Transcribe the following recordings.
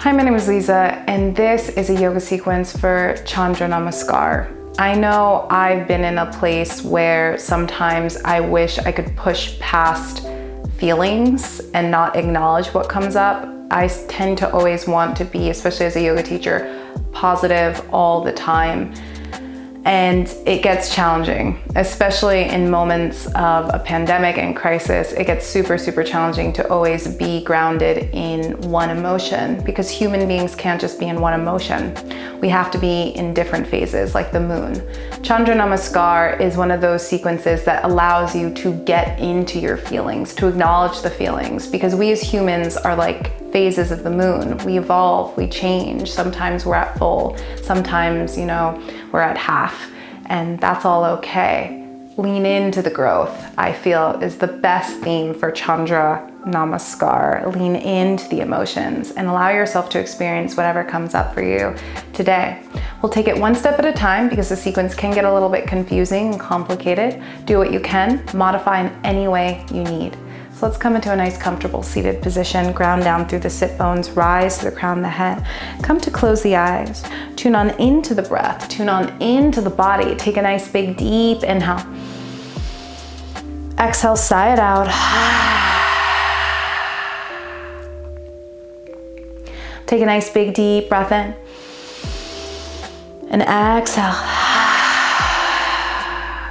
Hi, my name is Liza, and this is a yoga sequence for Chandra Namaskar. I know I've been in a place where sometimes I wish I could push past feelings and not acknowledge what comes up. I tend to always want to be, especially as a yoga teacher, positive all the time. And it gets challenging, especially in moments of a pandemic and crisis. It gets super, super challenging to always be grounded in one emotion, because human beings can't just be in one emotion. We have to be in different phases, like the moon. Chandra Namaskar is one of those sequences that allows you to get into your feelings, to acknowledge the feelings, because we as humans are like phases of the moon. We evolve, we change. Sometimes we're at full, sometimes, we're at half, and that's all okay. Lean into the growth, I feel, is the best theme for Chandra Namaskar. Lean into the emotions and allow yourself to experience whatever comes up for you today. We'll take it one step at a time because the sequence can get a little bit confusing and complicated. Do what you can, modify in any way you need. So let's come into a nice comfortable seated position, ground down through the sit bones, rise to the crown of the head. Come to close the eyes. Tune on into the breath, tune on into the body. Take a nice big deep inhale. Exhale, sigh it out. Take a nice big deep breath in. And exhale.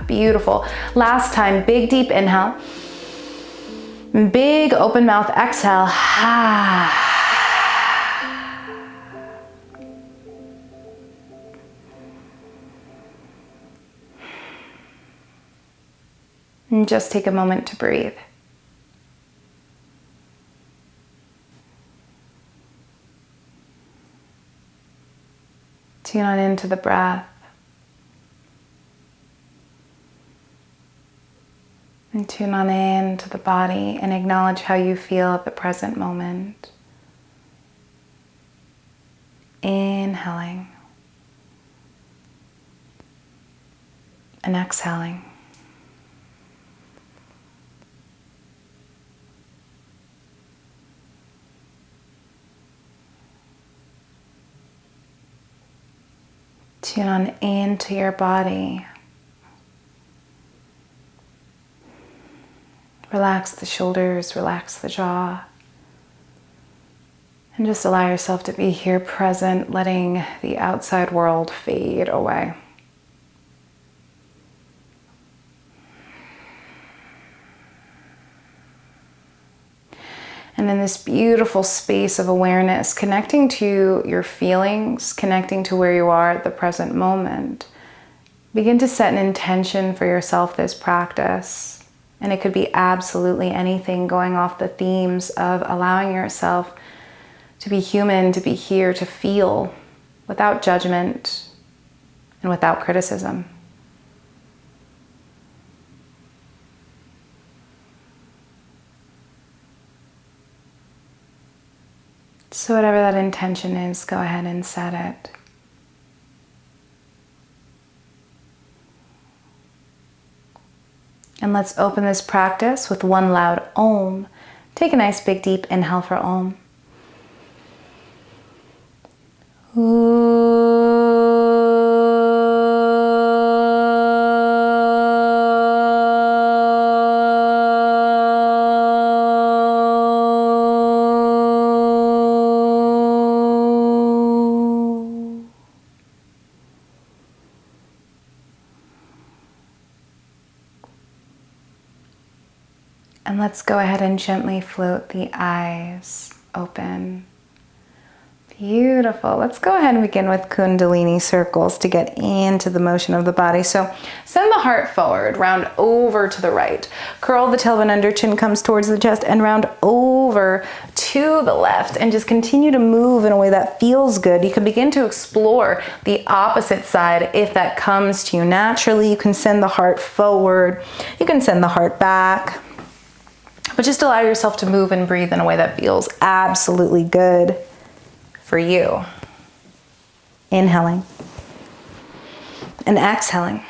Beautiful. Last time, big deep inhale. Big open mouth exhale. And just take a moment to breathe. Tune on into the breath. And tune on into the body and acknowledge how you feel at the present moment. Inhaling and exhaling. Tune on into your body. Relax the shoulders, relax the jaw. And just allow yourself to be here present, letting the outside world fade away. And in this beautiful space of awareness, connecting to your feelings, connecting to where you are at the present moment, begin to set an intention for yourself this practice. And it could be absolutely anything, going off the themes of allowing yourself to be human, to be here, to feel without judgment and without criticism. So whatever that intention is, go ahead and set it. And let's open this practice with one loud Om. Take a nice big deep inhale for Om. And let's go ahead and gently float the eyes open. Beautiful. Let's go ahead and begin with Kundalini circles to get into the motion of the body. So send the heart forward, round over to the right. Curl the tailbone under, chin comes towards the chest, and round over to the left. And just continue to move in a way that feels good. You can begin to explore the opposite side if that comes to you naturally. You can send the heart forward. You can send the heart back. But just allow yourself to move and breathe in a way that feels absolutely good for you. Inhaling and exhaling.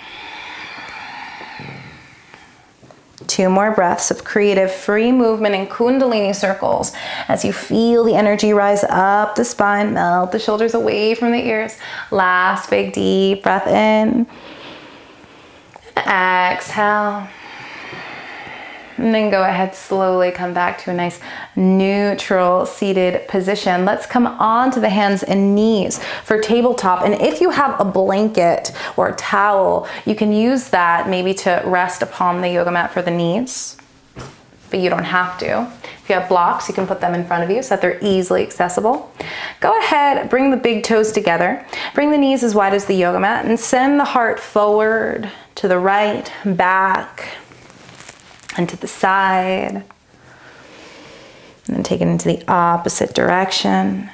2 more breaths of creative free movement in Kundalini circles as you feel the energy rise up the spine, melt the shoulders away from the ears. Last big deep breath in. Exhale. And then go ahead, slowly come back to a nice neutral seated position. Let's come onto the hands and knees for tabletop. And if you have a blanket or a towel, you can use that maybe to rest upon the yoga mat for the knees, but you don't have to. If you have blocks, you can put them in front of you so that they're easily accessible. Go ahead, bring the big toes together. Bring the knees as wide as the yoga mat and send the heart forward, to the right, back, and to the side. And then take it into the opposite direction.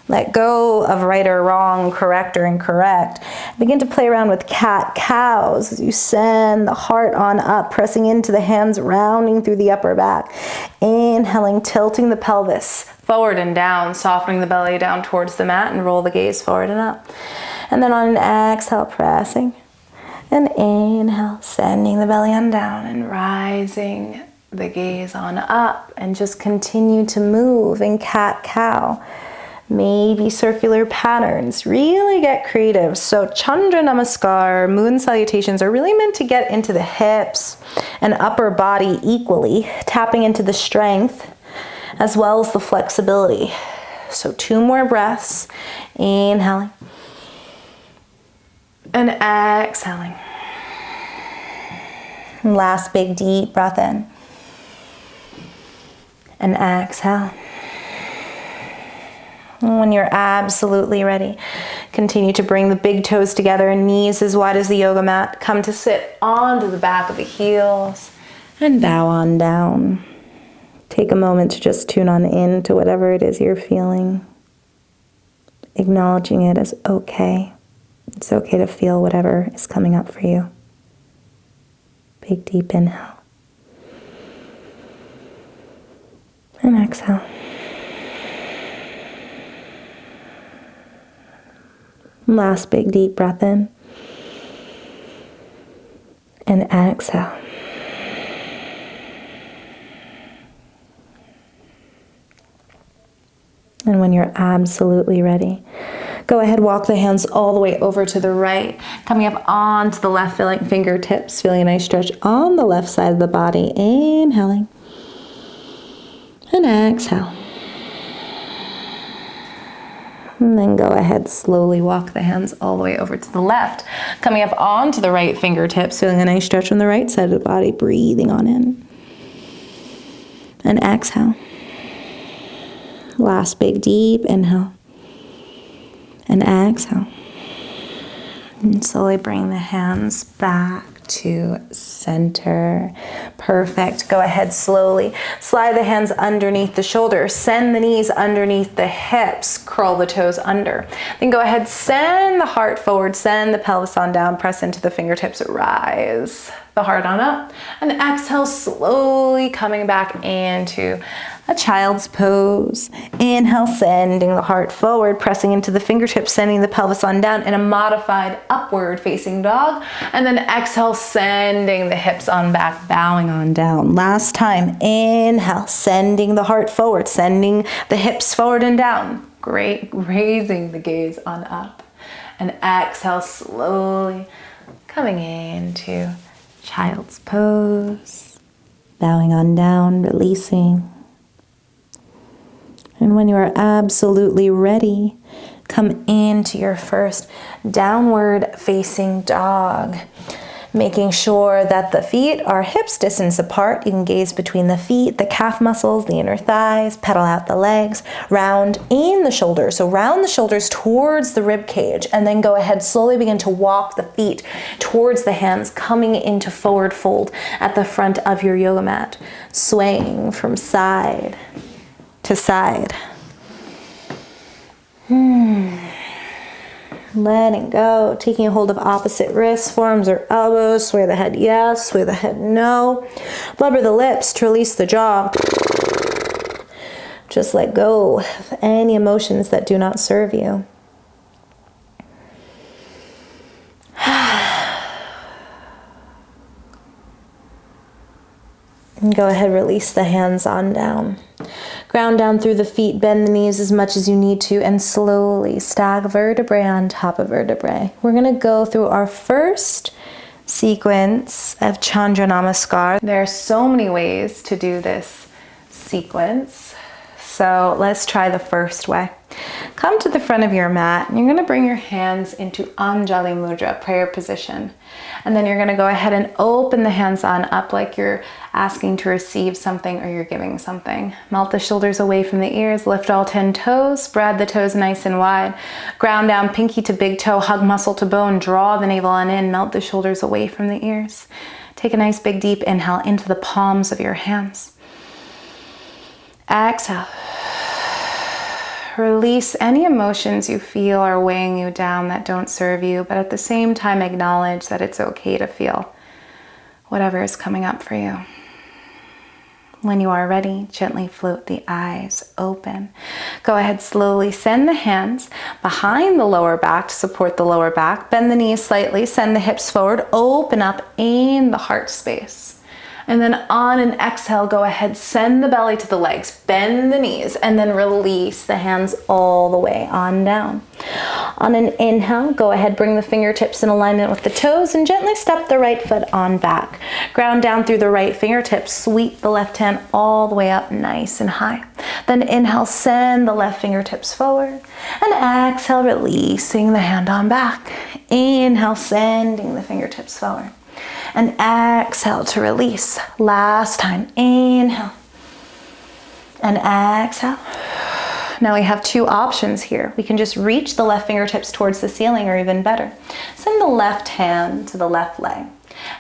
Let go of right or wrong, correct or incorrect. Begin to play around with cat-cows as you send the heart on up, pressing into the hands, rounding through the upper back. Inhaling, tilting the pelvis forward and down, softening the belly down towards the mat, and roll the gaze forward and up. And then on an exhale, pressing. And inhale, sending the belly on down and rising the gaze on up, and just continue to move in cat-cow. Maybe circular patterns. Really get creative. So Chandra Namaskar, Moon Salutations are really meant to get into the hips and upper body equally, tapping into the strength as well as the flexibility. So 2 more breaths. Inhaling. And exhaling. And last big deep breath in. And exhale. And when you're absolutely ready, continue to bring the big toes together and knees as wide as the yoga mat. Come to sit onto the back of the heels and bow on down. Take a moment to just tune on in to whatever it is you're feeling. Acknowledging it as okay. It's okay to feel whatever is coming up for you. Big deep inhale. And exhale. Last big deep breath in. And exhale. And when you're absolutely ready, go ahead, walk the hands all the way over to the right, coming up onto the left, feeling fingertips, feeling a nice stretch on the left side of the body. Inhaling. And exhale. And then go ahead, slowly walk the hands all the way over to the left, coming up onto the right fingertips, feeling a nice stretch on the right side of the body, breathing on in. And exhale. Last big deep inhale. And exhale. And slowly bring the hands back to center. Perfect. Go ahead, slowly slide the hands underneath the shoulders. Send the knees underneath the hips. Curl the toes under. Then go ahead, send the heart forward. Send the pelvis on down. Press into the fingertips. Rise the heart on up. And exhale, slowly coming back into a child's pose. Inhale, sending the heart forward, pressing into the fingertips, sending the pelvis on down in a modified upward facing dog. And then exhale, sending the hips on back, bowing on down. Last time, inhale, sending the heart forward, sending the hips forward and down. Great, raising the gaze on up. And exhale, slowly coming into child's pose, bowing on down, releasing. And when you are absolutely ready, come into your first downward facing dog, making sure that the feet are hips distance apart. You can gaze between the feet, the calf muscles, the inner thighs, pedal out the legs, round in the shoulders. So round the shoulders towards the rib cage, and then go ahead, slowly begin to walk the feet towards the hands, coming into forward fold at the front of your yoga mat, swaying from side to side. Letting go, taking a hold of opposite wrists, forearms or elbows, sway the head yes, sway the head no. Blubber the lips to release the jaw. Just let go of any emotions that do not serve you. And go ahead, release the hands on down. Ground down through the feet, bend the knees as much as you need to, and slowly stack vertebrae on top of vertebrae. We're gonna go through our first sequence of Chandra Namaskar. There are so many ways to do this sequence. So let's try the first way. Come to the front of your mat and you're going to bring your hands into Anjali Mudra, prayer position. And then you're going to go ahead and open the hands on up like you're asking to receive something or you're giving something. Melt the shoulders away from the ears, lift all 10 toes, spread the toes nice and wide. Ground down pinky to big toe, hug muscle to bone, draw the navel on in, melt the shoulders away from the ears. Take a nice big deep inhale into the palms of your hands. Exhale. Release any emotions you feel are weighing you down that don't serve you, but at the same time acknowledge that it's okay to feel whatever is coming up for you. When you are ready, gently float the eyes open. Go ahead, slowly send the hands behind the lower back to support the lower back. Bend the knees slightly, send the hips forward, open up in the heart space. And then on an exhale, go ahead, send the belly to the legs, bend the knees, and then release the hands all the way on down. On an inhale, go ahead, bring the fingertips in alignment with the toes and gently step the right foot on back. Ground down through the right fingertips, sweep the left hand all the way up nice and high. Then inhale, send the left fingertips forward. And exhale, releasing the hand on back. Inhale, sending the fingertips forward. And exhale to release. Last time, inhale. And exhale. Now we have two options here. We can just reach the left fingertips towards the ceiling, or even better, send the left hand to the left leg.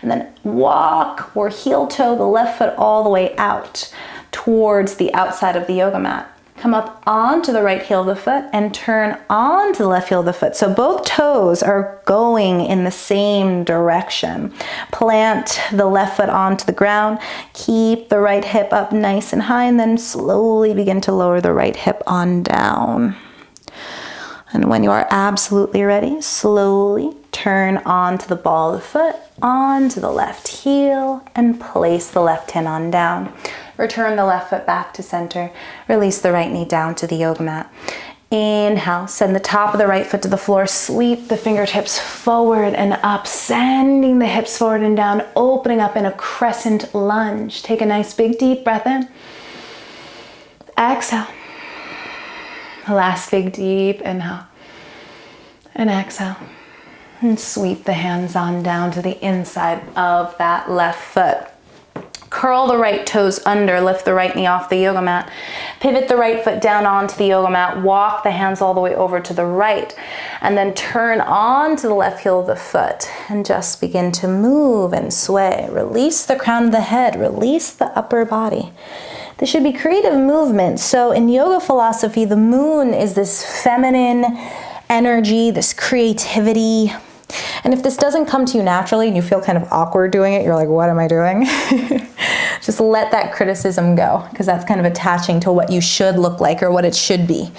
And then walk or heel toe the left foot all the way out towards the outside of the yoga mat. Come up onto the right heel of the foot and turn onto the left heel of the foot. So both toes are going in the same direction. Plant the left foot onto the ground. Keep the right hip up nice and high, and then slowly begin to lower the right hip on down. And when you are absolutely ready, slowly turn onto the ball of the foot, onto the left heel, and place the left hand on down. Return the left foot back to center. Release the right knee down to the yoga mat. Inhale, send the top of the right foot to the floor. Sweep the fingertips forward and up, sending the hips forward and down, opening up in a crescent lunge. Take a nice big deep breath in. Exhale. Last big deep inhale. And exhale. And sweep the hands on down to the inside of that left foot. Curl the right toes under, lift the right knee off the yoga mat. Pivot the right foot down onto the yoga mat. Walk the hands all the way over to the right. And then turn onto the left heel of the foot. And just begin to move and sway. Release the crown of the head. Release the upper body. This should be creative movement. So in yoga philosophy, the moon is this feminine energy, this creativity. And if this doesn't come to you naturally and you feel kind of awkward doing it, you're like, what am I doing? Just let that criticism go, because that's kind of attaching to what you should look like or what it should be,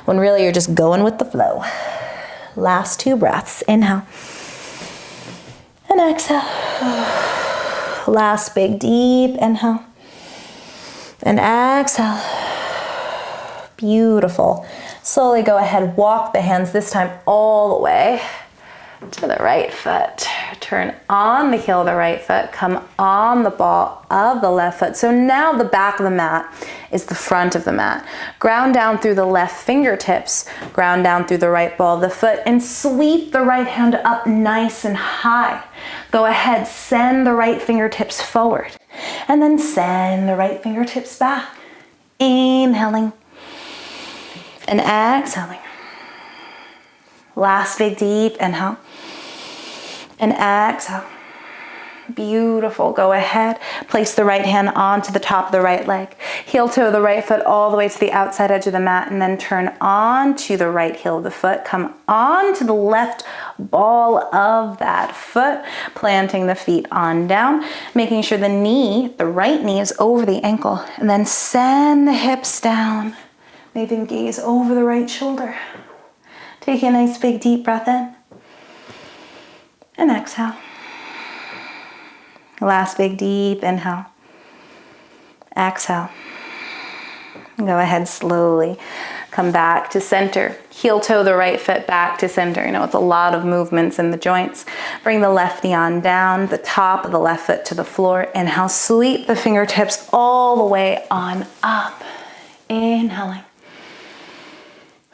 when really you're just going with the flow. Last two breaths. Inhale. And exhale. Last big deep inhale. And exhale. Beautiful. Slowly go ahead, walk the hands this time all the way to the right foot. Turn on the heel of the right foot, come on the ball of the left foot. So now the back of the mat is the front of the mat. Ground down through the left fingertips, ground down through the right ball of the foot, and sweep the right hand up nice and high. Go ahead, send the right fingertips forward, and then send the right fingertips back. Inhaling and exhaling. Last big deep inhale. And exhale. Beautiful. Go ahead. Place the right hand onto the top of the right leg. Heel toe of the right foot all the way to the outside edge of the mat, and then turn onto the right heel of the foot. Come onto the left ball of that foot, planting the feet on down, making sure the knee, the right knee, is over the ankle, and then send the hips down. Maybe gaze over the right shoulder. Take a nice big deep breath in. And exhale. Last big deep inhale. Exhale. Go ahead, slowly come back to center. Heel toe the right foot back to center. You know, it's a lot of movements in the joints. Bring the left knee on down, the top of the left foot to the floor. Inhale, sweep the fingertips all the way on up. Inhaling.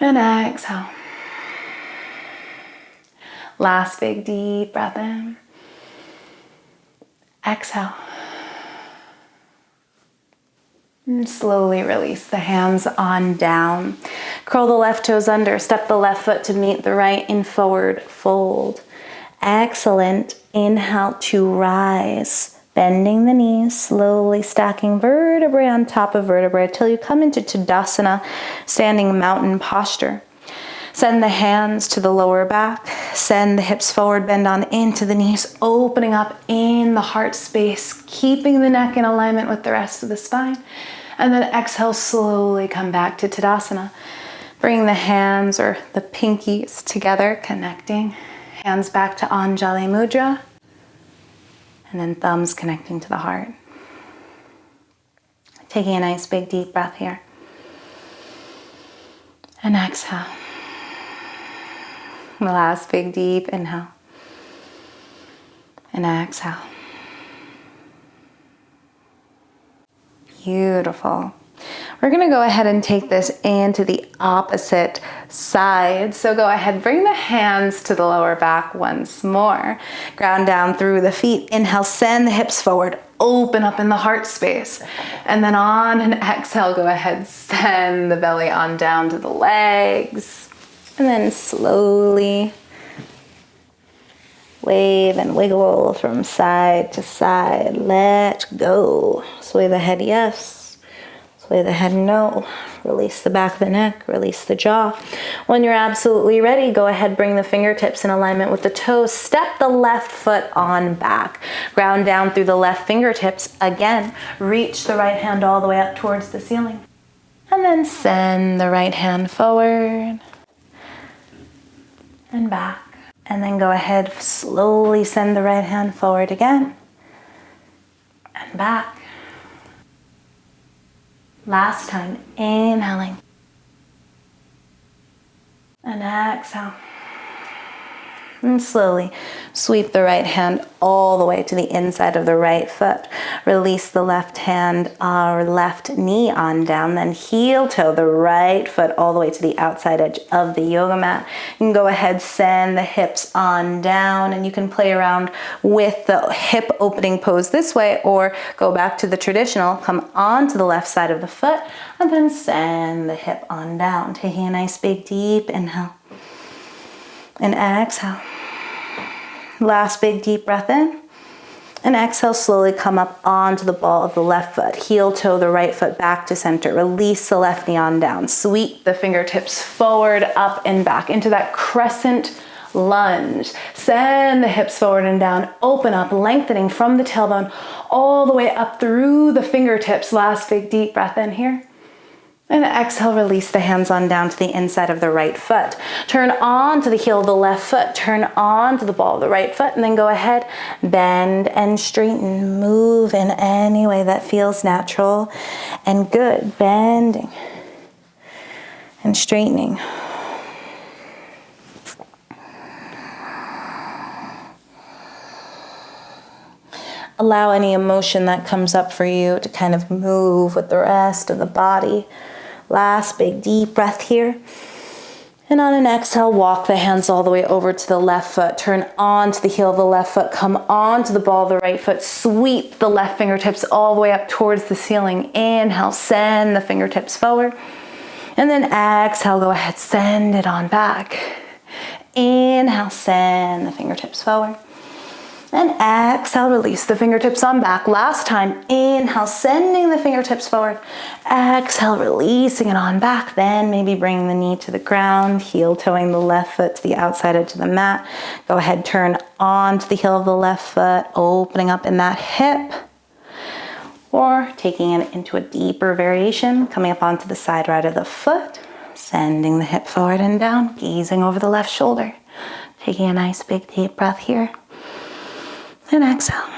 And exhale. Last big deep breath in. Exhale. And slowly release the hands on down. Curl the left toes under, step the left foot to meet the right in forward fold. Excellent. Inhale to rise. Bending the knees, slowly stacking vertebrae on top of vertebrae till you come into Tadasana, standing mountain posture. Send the hands to the lower back. Send the hips forward, bend on into the knees, opening up in the heart space, keeping the neck in alignment with the rest of the spine. And then exhale, slowly come back to Tadasana. Bring the hands or the pinkies together, connecting. Hands back to Anjali Mudra. And then thumbs connecting to the heart. Taking a nice big deep breath here. And exhale. Last big deep inhale. And exhale. Beautiful. We're going to go ahead and take this into the opposite side. So go ahead, bring the hands to the lower back once more. Ground down through the feet. Inhale, send the hips forward. Open up in the heart space. And then on an exhale, go ahead, send the belly on down to the legs. And then slowly wave and wiggle from side to side. Let go. Sway the head yes. Sway the head no. Release the back of the neck. Release the jaw. When you're absolutely ready, go ahead, bring the fingertips in alignment with the toes. Step the left foot on back. Ground down through the left fingertips. Again, reach the right hand all the way up towards the ceiling. And then send the right hand forward. And back. And then go ahead, slowly send the right hand forward again. And back. Last time, inhaling. And exhale. And slowly sweep the right hand all the way to the inside of the right foot. Release the left hand or left knee on down, then heel toe the right foot all the way to the outside edge of the yoga mat. You can go ahead, send the hips on down, and you can play around with the hip opening pose this way or go back to the traditional, come onto the left side of the foot, and then send the hip on down. Taking a nice big deep inhale. And exhale. Last big deep breath in. And exhale, slowly come up onto the ball of the left foot. Heel toe the right foot back to center. Release the left knee on down. Sweep the fingertips forward, up and back into that crescent lunge. Send the hips forward and down. Open up, lengthening from the tailbone all the way up through the fingertips. Last big deep breath in here. And exhale, release the hands on down to the inside of the right foot. Turn on to the heel of the left foot. Turn on to the ball of the right foot. And then go ahead, bend and straighten. Move in any way that feels natural and good. Bending and straightening. Allow any emotion that comes up for you to kind of move with the rest of the body. Last big deep breath here. And on an exhale, walk the hands all the way over to the left foot. Turn on to the heel of the left foot. Come on to the ball of the right foot. Sweep the left fingertips all the way up towards the ceiling. Inhale, send the fingertips forward. And then exhale, go ahead, send it on back. Inhale, send the fingertips forward. And exhale, release the fingertips on back. Last time, inhale, sending the fingertips forward. Exhale, releasing it on back. Then maybe bring the knee to the ground, heel toeing the left foot to the outside edge of the mat. Go ahead, turn on to the heel of the left foot, opening up in that hip. Or taking it into a deeper variation, coming up onto the side right of the foot, sending the hip forward and down, gazing over the left shoulder. Taking a nice big deep breath here. And exhale.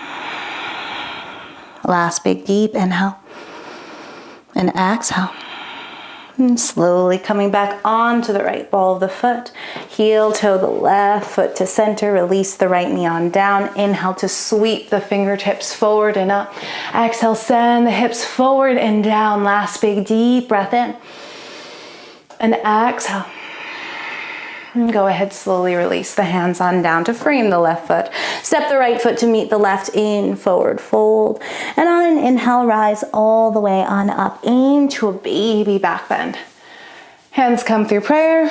Last big deep inhale. And exhale. And slowly coming back onto the right ball of the foot. Heel toe the left foot to center. Release the right knee on down. Inhale to sweep the fingertips forward and up. Exhale, send the hips forward and down. Last big deep breath in. And exhale. And go ahead, slowly release the hands on down to frame the left foot. Step the right foot to meet the left in, forward fold. And on an inhale, rise all the way on up into a baby back bend. Hands come through prayer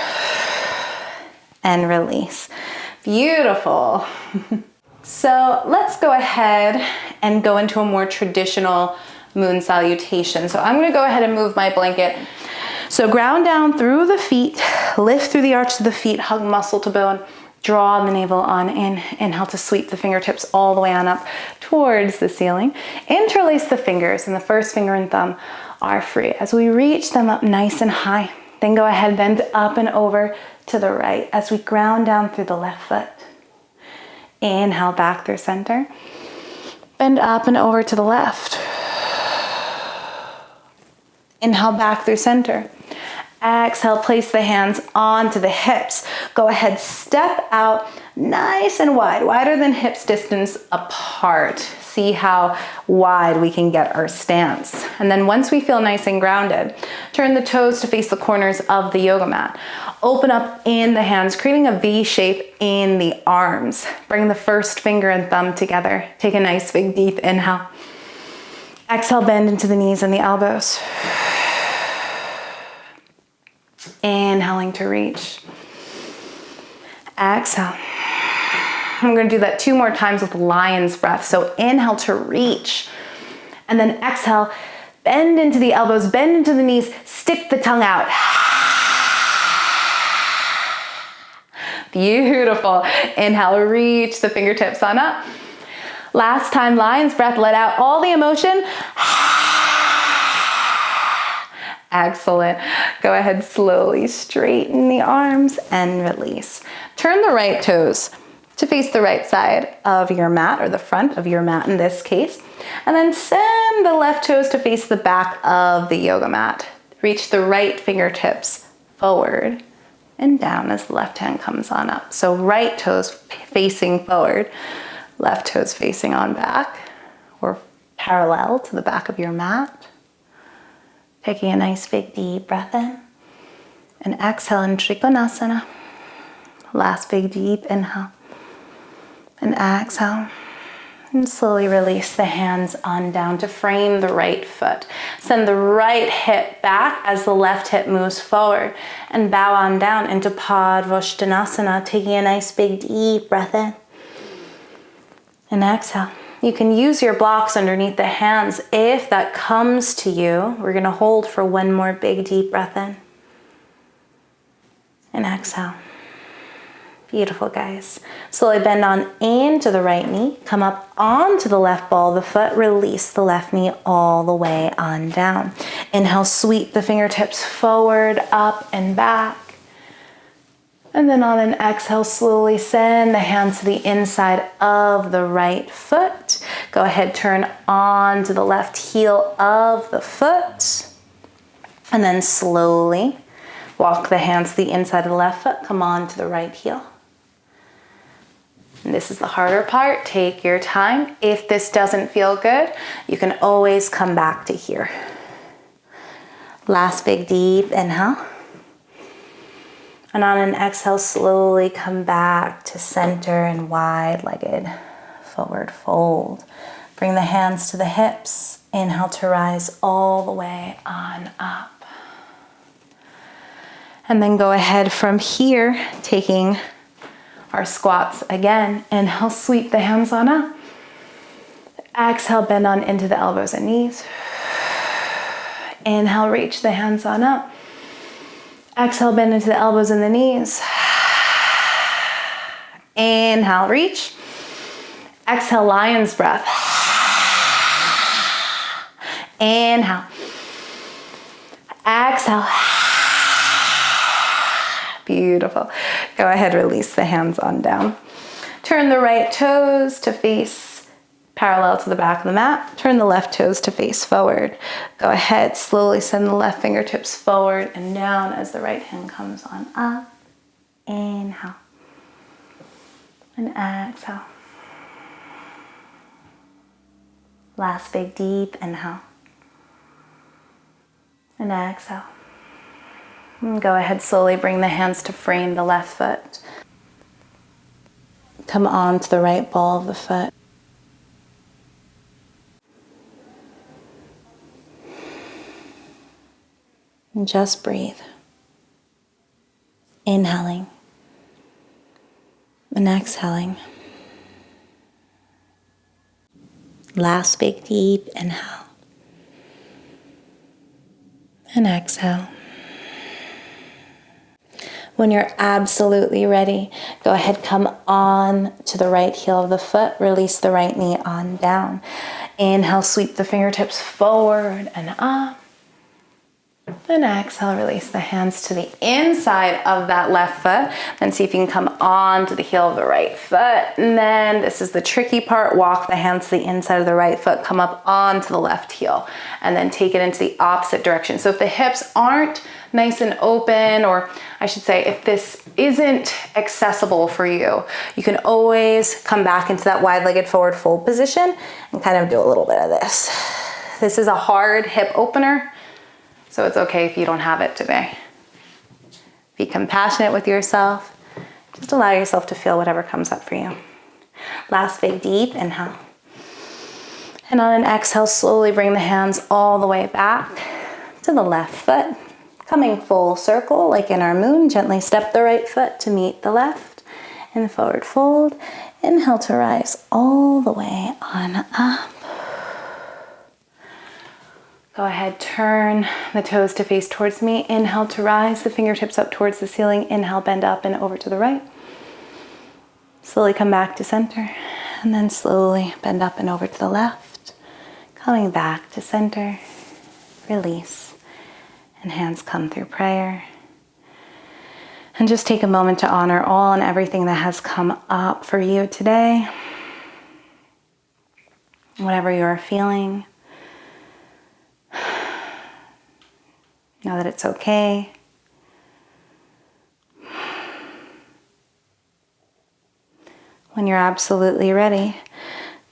and release. Beautiful. So let's go ahead and go into a more traditional moon salutation. So I'm gonna go ahead and move my blanket. So ground down through the feet, lift through the arch of the feet, hug muscle to bone, draw the navel on in. Inhale to sweep the fingertips all the way on up towards the ceiling. Interlace the fingers, and the first finger and thumb are free. As we reach them up nice and high, then go ahead, bend up and over to the right as we ground down through the left foot. Inhale back through center. Bend up and over to the left. Inhale back through center. Exhale, place the hands onto the hips. Go ahead, step out nice and wide, wider than hips distance apart. See how wide we can get our stance. And then once we feel nice and grounded, turn the toes to face the corners of the yoga mat. Open up in the hands, creating a V shape in the arms. Bring the first finger and thumb together. Take a nice big deep inhale. Exhale, bend into the knees and the elbows. Inhaling to reach. Exhale. I'm going to do that 2 more times with lion's breath. So inhale to reach. And then exhale, bend into the elbows, bend into the knees, stick the tongue out. Beautiful. Inhale, reach the fingertips on up. Last time, lion's breath, let out all the emotion. Excellent. Go ahead, slowly straighten the arms and release. Turn the right toes to face the right side of your mat, or the front of your mat in this case. And then send the left toes to face the back of the yoga mat. Reach the right fingertips forward and down as the left hand comes on up. So right toes facing forward, left toes facing on back or parallel to the back of your mat. Taking a nice big deep breath in and exhale in Trikonasana. Last big deep inhale and exhale. And slowly release the hands on down to frame the right foot. Send the right hip back as the left hip moves forward and bow on down into Padvastanasana, taking a nice big deep breath in and exhale. You can use your blocks underneath the hands if that comes to you. We're going to hold for 1 more big deep breath in and exhale. Beautiful, guys. Slowly bend on into the right knee. Come up onto the left ball of the foot. Release the left knee all the way on down. Inhale, sweep the fingertips forward, up and back. And then on an exhale, slowly send the hands to the inside of the right foot. Go ahead, turn on to the left heel of the foot. And then slowly walk the hands to the inside of the left foot. Come on to the right heel. And this is the harder part. Take your time. If this doesn't feel good, you can always come back to here. Last big deep inhale. And on an exhale, slowly come back to center and wide-legged forward fold. Bring the hands to the hips. Inhale to rise all the way on up. And then go ahead from here, taking our squats again. Inhale, sweep the hands on up. Exhale, bend on into the elbows and knees. Inhale, reach the hands on up. Exhale, bend into the elbows and the knees. Inhale, reach. Exhale, lion's breath. Inhale. Exhale. Beautiful. Go ahead, release the hands on down. Turn the right toes to face parallel to the back of the mat. Turn the left toes to face forward. Go ahead, slowly send the left fingertips forward and down as the right hand comes on up. Inhale. And exhale. Last big deep inhale. And exhale. And go ahead, slowly bring the hands to frame the left foot. Come on to the right ball of the foot. And just breathe. Inhaling. And exhaling. Last big deep inhale. And exhale. When you're absolutely ready, go ahead, come on to the right heel of the foot, release the right knee on down. Inhale, sweep the fingertips forward and up. Then exhale, release the hands to the inside of that left foot. Then see if you can come on to the heel of the right foot. And then this is the tricky part. Walk the hands to the inside of the right foot, come up onto the left heel, and then take it into the opposite direction. So if the hips aren't nice and open, or I should say, if this isn't accessible for you, you can always come back into that wide-legged forward fold position and kind of do a little bit of this. This is a hard hip opener, so it's okay if you don't have it today. Be compassionate with yourself. Just allow yourself to feel whatever comes up for you. Last big deep inhale. And on an exhale, slowly bring the hands all the way back to the left foot. Coming full circle, like in our moon, gently step the right foot to meet the left. And forward fold. Inhale to rise all the way on up. Go ahead, turn the toes to face towards me. Inhale to rise, the fingertips up towards the ceiling. Inhale, bend up and over to the right. Slowly come back to center. And then slowly bend up and over to the left. Coming back to center. Release. And hands come through prayer. And just take a moment to honor all and everything that has come up for you today. Whatever you're feeling. Know that it's okay. When you're absolutely ready,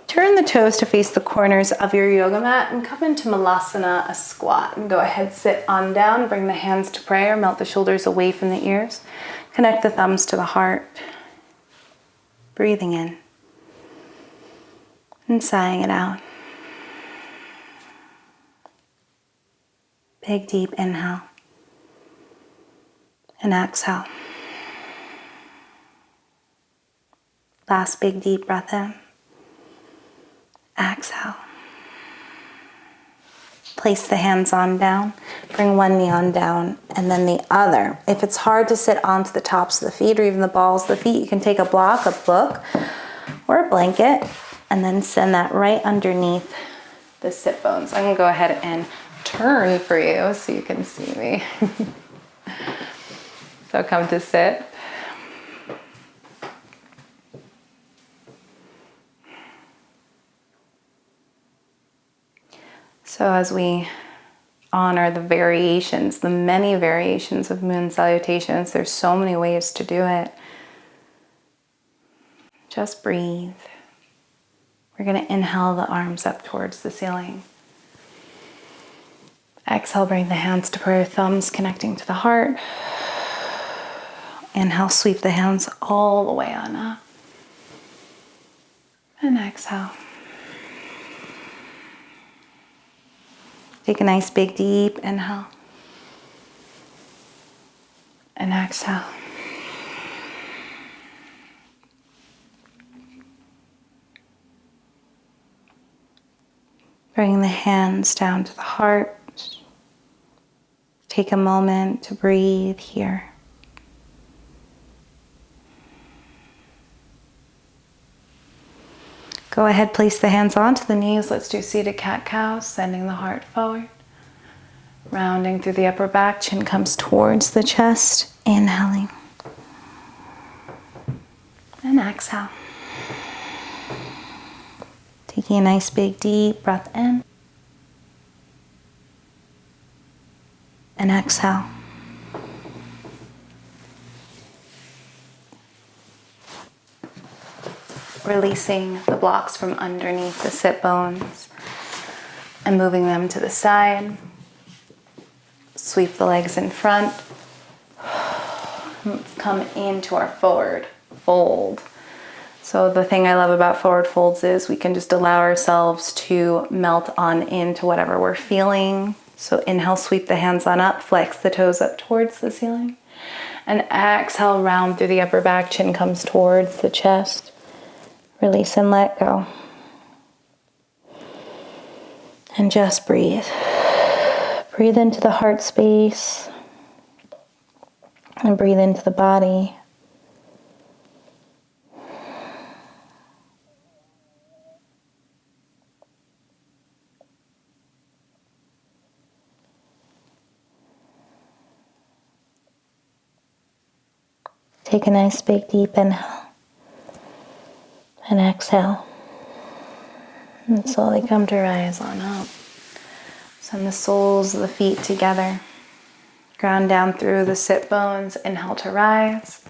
turn the toes to face the corners of your yoga mat and come into Malasana, a squat. And go ahead, sit on down, bring the hands to prayer, melt the shoulders away from the ears. Connect the thumbs to the heart. Breathing in and sighing it out. Big deep inhale and exhale. Last big deep breath in. Exhale. Place the hands on down. Bring one knee on down and then the other. If it's hard to sit onto the tops of the feet or even the balls of the feet, you can take a block, a book, or a blanket and then send that right underneath the sit bones. I'm gonna go ahead and turn for you so you can see me. So come to sit. So as we honor the variations, the many variations of Moon Salutations, there's so many ways to do it. Just breathe. We're going to inhale the arms up towards the ceiling. Exhale, bring the hands to prayer, thumbs connecting to the heart. Inhale, sweep the hands all the way on up. And exhale. Take a nice big deep inhale. And exhale. Bring the hands down to the heart. Take a moment to breathe here. Go ahead, place the hands onto the knees. Let's do seated cat-cow, sending the heart forward. Rounding through the upper back, chin comes towards the chest. Inhaling. And exhale. Taking a nice big deep breath in. And exhale. Releasing the blocks from underneath the sit bones and moving them to the side. Sweep the legs in front. Let's come into our forward fold. So the thing I love about forward folds is we can just allow ourselves to melt on into whatever we're feeling. So inhale, sweep the hands on up, flex the toes up towards the ceiling. And exhale, round through the upper back, chin comes towards the chest. Release and let go. And just breathe. Breathe into the heart space. And breathe into the body. Take a nice big deep inhale. And exhale. And slowly come to rise on up. Send the soles of the feet together. Ground down through the sit bones. Inhale to rise.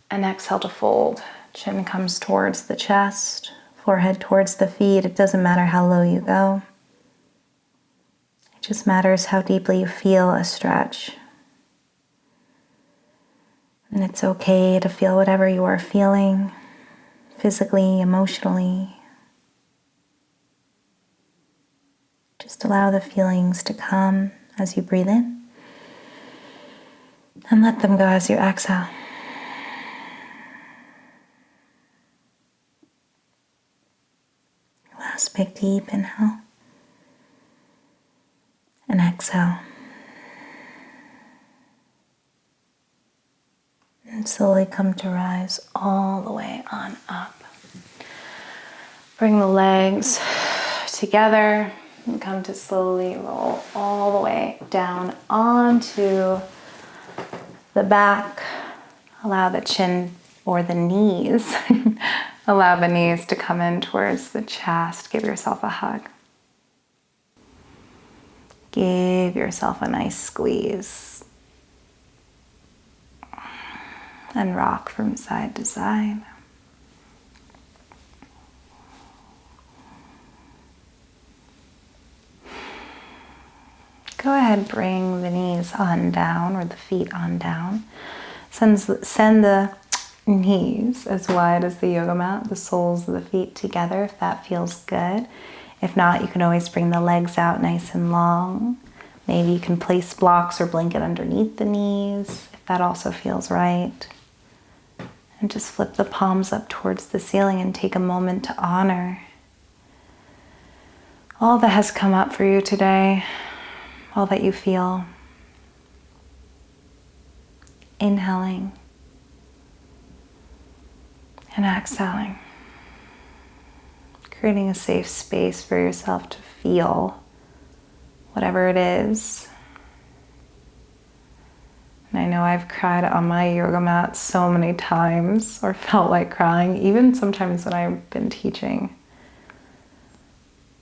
And exhale to fold. Chin comes towards the chest. Forehead towards the feet. It doesn't matter how low you go. It just matters how deeply you feel a stretch. And it's okay to feel whatever you are feeling, physically, emotionally. Just allow the feelings to come as you breathe in. And let them go as you exhale. Last big deep inhale. And exhale. And slowly come to rise all the way on up. Bring the legs together and come to slowly roll all the way down onto the back. Allow the chin or the knees, allow the knees to come in towards the chest. Give yourself a hug. Give yourself a nice squeeze. And rock from side to side. Go ahead, bring the knees on down or the feet on down. Send the knees as wide as the yoga mat, the soles of the feet together if that feels good. If not, you can always bring the legs out nice and long. Maybe you can place blocks or blanket underneath the knees if that also feels right. And just flip the palms up towards the ceiling and take a moment to honor all that has come up for you today, all that you feel. Inhaling and exhaling. Creating a safe space for yourself to feel whatever it is. And I know I've cried on my yoga mat so many times, or felt like crying, even sometimes when I've been teaching.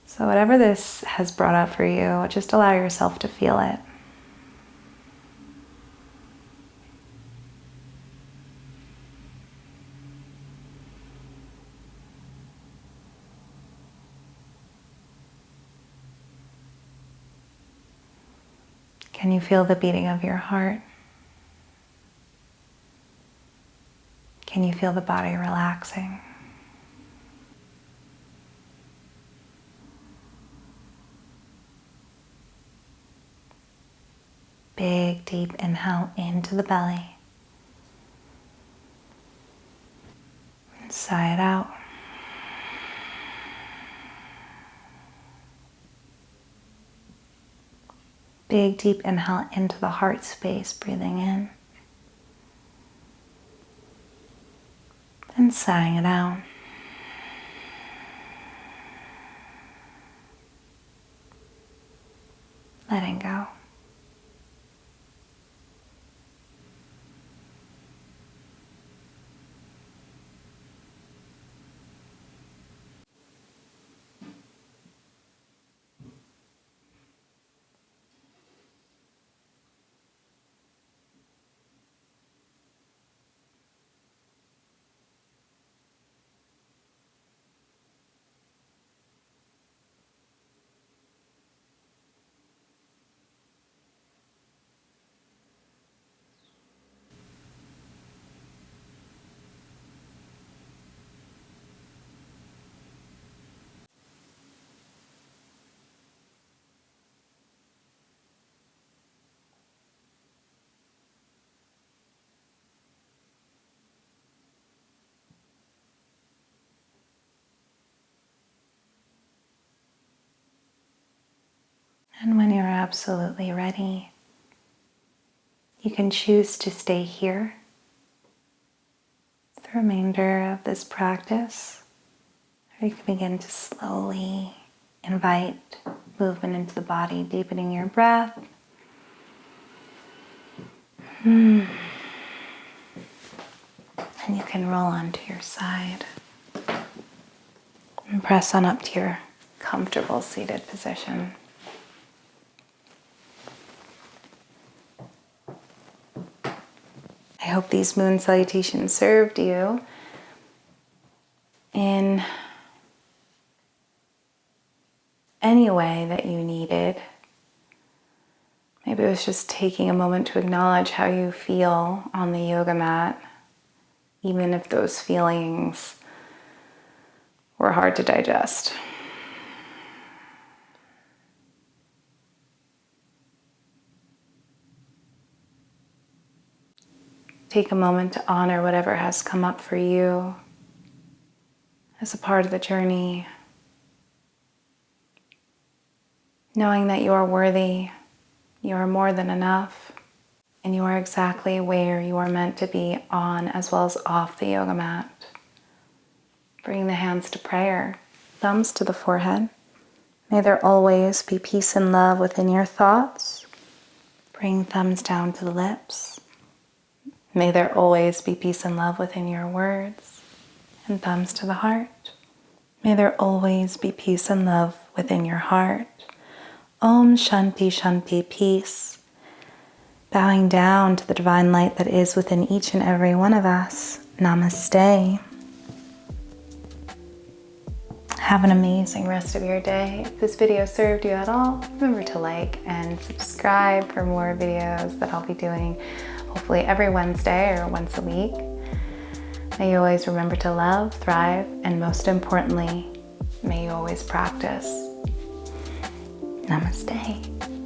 So whatever this has brought up for you, just allow yourself to feel it. Can you feel the beating of your heart? Can you feel the body relaxing? Big, deep inhale into the belly. And sigh it out. Big, deep inhale into the heart space, breathing in. And sighing it out. Letting go. And when you're absolutely ready, you can choose to stay here the remainder of this practice, or you can begin to slowly invite movement into the body, deepening your breath. And you can roll onto your side and press on up to your comfortable seated position. I hope these moon salutations served you in any way that you needed. Maybe it was just taking a moment to acknowledge how you feel on the yoga mat, even if those feelings were hard to digest. Take a moment to honor whatever has come up for you as a part of the journey, knowing that you are worthy, you are more than enough, and you are exactly where you are meant to be on as well as off the yoga mat. Bring the hands to prayer, thumbs to the forehead. May there always be peace and love within your thoughts. Bring thumbs down to the lips. May there always be peace and love within your words, and thumbs to the heart. May there always be peace and love within your heart. Om Shanti Shanti, peace. Bowing down to the divine light that is within each and every one of us. Namaste. Have an amazing rest of your day. If this video served you at all, remember to like and subscribe for more videos that I'll be doing hopefully every Wednesday or once a week. May you always remember to love, thrive, and most importantly, may you always practice. Namaste.